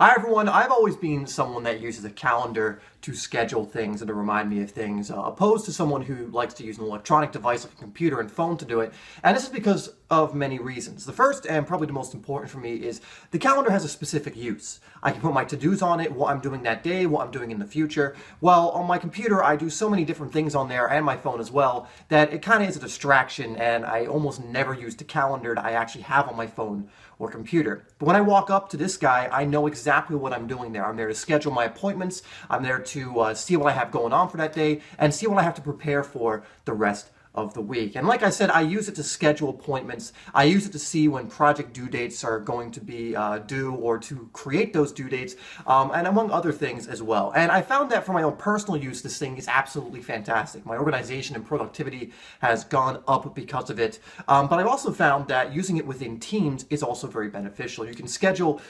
Hi everyone, I've always been someone that uses a calendar to schedule things and to remind me of things, opposed to someone who likes to use an electronic device like a computer and phone to do it. And this is because of many reasons. The first, and probably the most important for me, is the calendar has a specific use. I can put my to-dos on it, what I'm doing that day, what I'm doing in the future. Well, on my computer, I do so many different things on there, and my phone as well, that it kind of is a distraction, and I almost never use the calendar that I actually have on my phone or computer. But when I walk up to this guy, I know exactly what I'm doing there. I'm there to schedule my appointments. I'm there to see what I have going on for that day and see what I have to prepare for the rest of the week. And like I said, I use it to schedule appointments. I use it to see when project due dates are going to be due, or to create those due dates, and among other things as well. And I found that for my own personal use, this thing is absolutely fantastic. My organization and productivity has gone up because of it. But I've also found that using it within teams is also very beneficial. You can schedule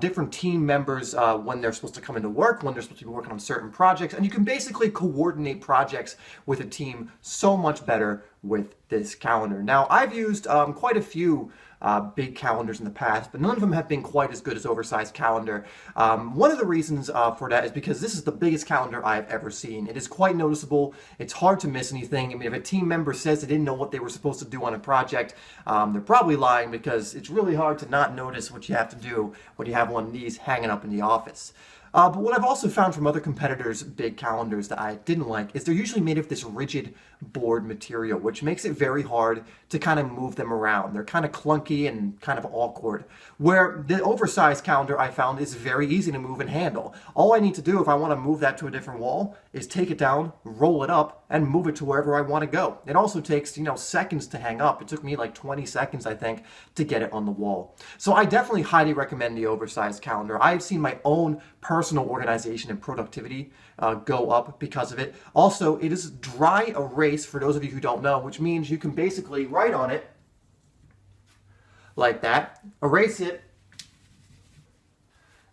different team members when they're supposed to come into work, when they're supposed to be working on certain projects, and you can basically coordinate projects with a team so much better with this calendar. Now, I've used quite a few big calendars in the past, but none of them have been quite as good as Oversize Calendar. One of the reasons for that is because this is the biggest calendar I've ever seen. It is quite noticeable. It's hard to miss anything. I mean, if a team member says they didn't know what they were supposed to do on a project, they're probably lying, because it's really hard to not notice what you have to do when you have one of these hanging up in the office. But what I've also found from other competitors' big calendars that I didn't like is they're usually made of this rigid board material, which makes it very hard to kind of move them around. They're kind of clunky and kind of awkward. Where the Oversize calendar, I found, is very easy to move and handle. All I need to do if I want to move that to a different wall is take it down, roll it up, and move it to wherever I want to go. It also takes, seconds to hang up. It took me like 20 seconds, I think, to get it on the wall. So I definitely highly recommend the Oversize calendar. I've seen my own personal organization and productivity go up because of it. Also, it is dry erase, for those of you who don't know, which means you can basically write on it like that, erase it,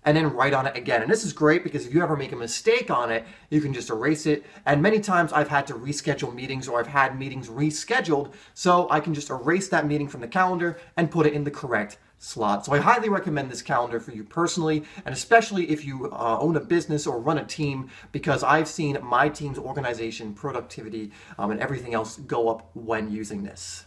and then write on it again. And this is great because if you ever make a mistake on it, you can just erase it. And many times I've had to reschedule meetings, or I've had meetings rescheduled, so I can just erase that meeting from the calendar and put it in the correct slot. So I highly recommend this calendar for you personally, and especially if you own a business or run a team, because I've seen my team's organization, productivity, and everything else go up when using this.